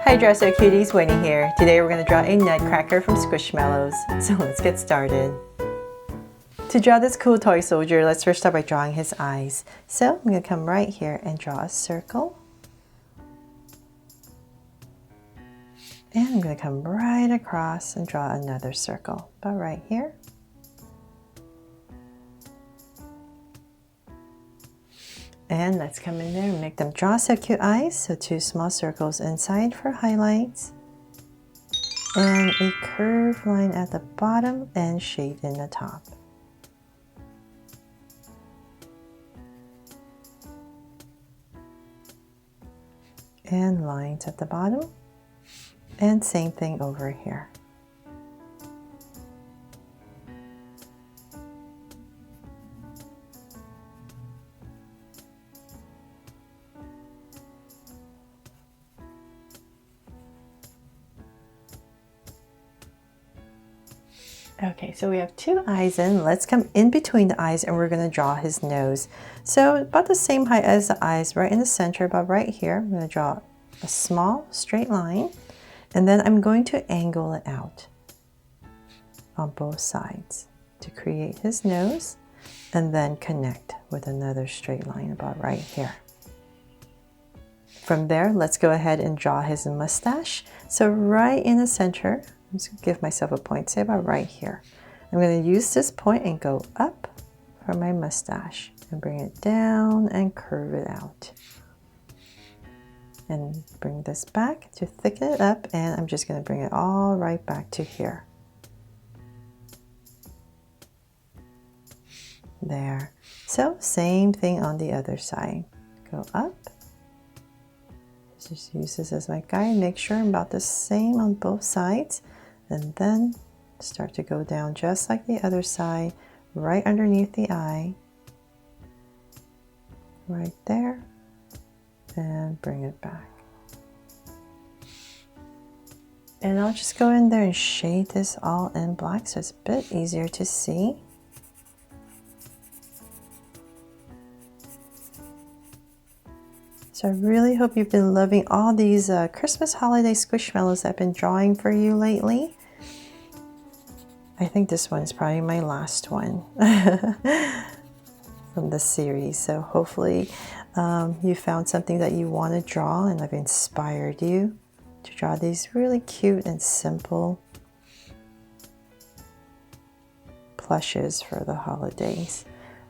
Hi Dresser Cuties, Winnie here. Today we're going to draw a Nutcracker from Squishmallows. So let's get started. To draw this cool toy soldier, let's first start by drawing his eyes. So I'm going to come right here and draw a circle. And I'm going to come right across and draw another circle, about right here. And let's come in there and make them draw so cute eyes. So 2 small circles inside for highlights. And a curved line at the bottom and shade in the top. And lines at the bottom. And same thing over here. Okay, so we have 2 eyes in. Let's come in between the eyes and we're going to draw his nose. So about the same height as the eyes, right in the center, about right here. I'm going to draw a small straight line and then I'm going to angle it out on both sides to create his nose and then connect with another straight line about right here. From there, let's go ahead and draw his mustache. So right in the center, I'm just going to give myself a point, say about right here. I'm going to use this point and go up for my mustache and bring it down and curve it out. And bring this back to thicken it up, and I'm just going to bring it all right back to here. There. So same thing on the other side. Go up. Just use this as my guide. Make sure I'm about the same on both sides. And then start to go down just like the other side, right underneath the eye. Right there. And bring it back. And I'll just go in there and shade this all in black so it's a bit easier to see. So I really hope you've been loving all these Christmas holiday Squishmallows I've been drawing for you lately. I think this one's probably my last one from the series. So hopefully you found something that you want to draw and I've inspired you to draw these really cute and simple plushes for the holidays.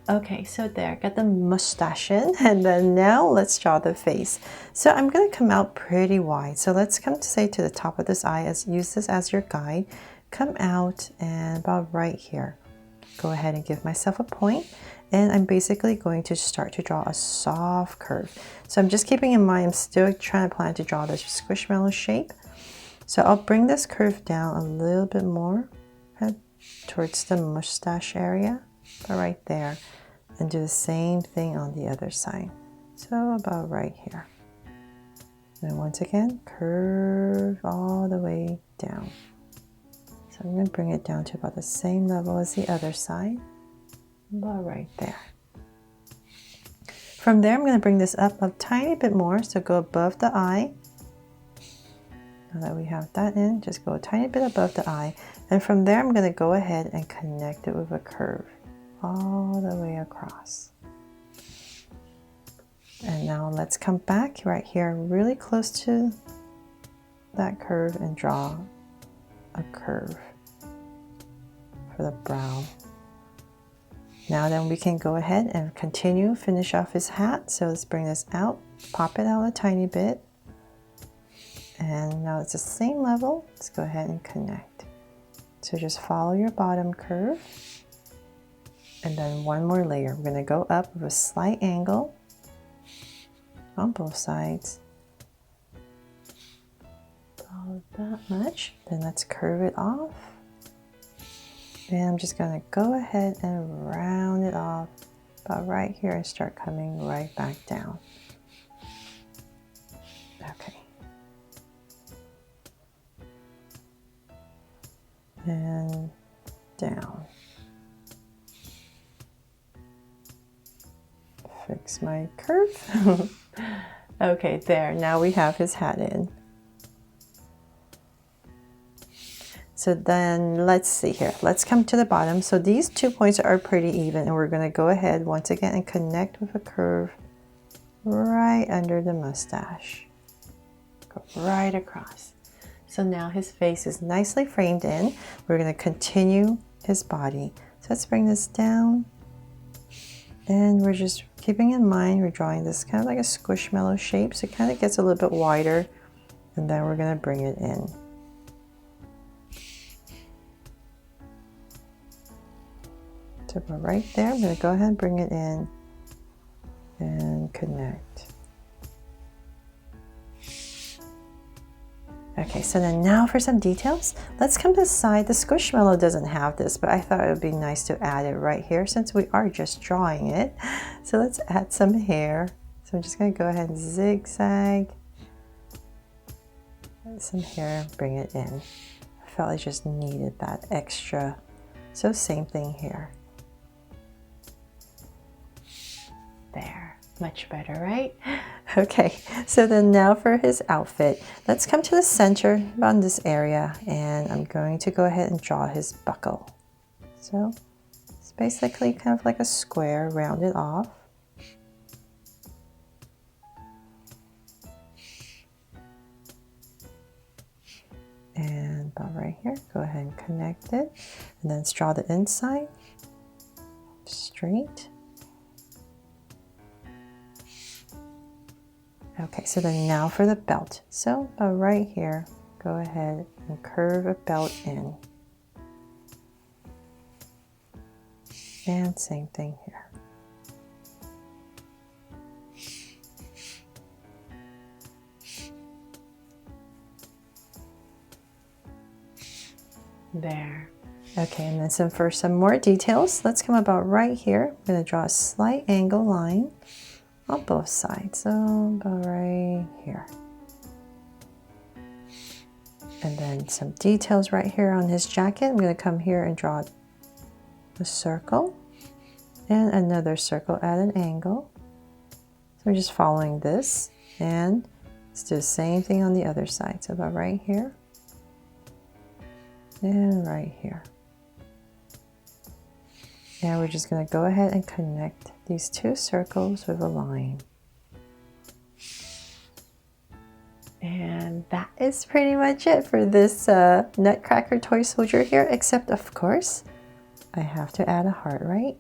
Okay, so there, got the mustache in, and then now let's draw the face. So I'm going to come out pretty wide. So let's come to say to the top of this eye, use this as your guide. Come out and about right here. Go ahead and give myself a point, and I'm basically going to start to draw a soft curve. So I'm just keeping in mind, I'm still trying to plan to draw this squishmallow shape. So I'll bring this curve down a little bit more towards the mustache area, right there, and do the same thing on the other side. So about right here. And once again, curve all the way down. So I'm going to bring it down to about the same level as the other side, about right there. From there, I'm going to bring this up a tiny bit more, so go above the eye. Now that we have that in, just go a tiny bit above the eye. And from there, I'm going to go ahead and connect it with a curve all the way across. And now let's come back right here, really close to that curve and draw a curve for the brow. Now then we can go ahead and continue, finish off his hat. So let's bring this out, pop it out a tiny bit. And now it's the same level. Let's go ahead and connect. So just follow your bottom curve. And then one more layer. We're going to go up with a slight angle on both sides. About that much. Then let's curve it off. And I'm just going to go ahead and round it off about right here and start coming right back down. Okay. And down. Fix my curve. Okay, there. Now we have his hat in. So then let's see here. Let's come to the bottom. So these 2 points are pretty even, and we're going to go ahead once again and connect with a curve right under the mustache. Go right across. So now his face is nicely framed in. We're going to continue his body. So let's bring this down. And we're just keeping in mind, we're drawing this kind of like a squishmallow shape. So it kind of gets a little bit wider. And then we're going to bring it in. So about right there, I'm going to go ahead and bring it in and connect. Okay, so then now for some details. Let's come to the side. The Squishmallow doesn't have this, but I thought it would be nice to add it right here since we are just drawing it. So let's add some hair. So I'm just going to go ahead and zigzag some hair, bring it in. I felt I just needed that extra. So same thing here. There, much better, right? Okay, so then now for his outfit, let's come to the center on this area, and I'm going to go ahead and draw his buckle. So it's basically kind of like a square rounded off. And about right here, go ahead and connect it, and then let's draw the inside straight. Okay, so then now for the belt. So about right here, go ahead and curve a belt in. And same thing here. There. Okay, and then for some more details, let's come about right here. I'm going to draw a slight angle line on both sides, so about right here. And then some details right here on his jacket. I'm going to come here and draw a circle and another circle at an angle. So we're just following this, and let's do the same thing on the other side. So about right here and right here. And we're just going to go ahead and connect these two circles with a line. And that is pretty much it for this Nutcracker toy soldier here, except of course, I have to add a heart, right?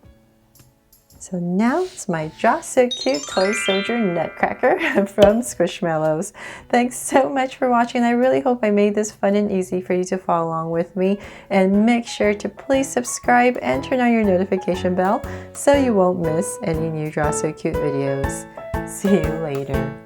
So now it's my Draw So Cute toy soldier Nutcracker from Squishmallows. Thanks so much for watching. I really hope I made this fun and easy for you to follow along with me. And make sure to please subscribe and turn on your notification bell so you won't miss any new Draw So Cute videos. See you later.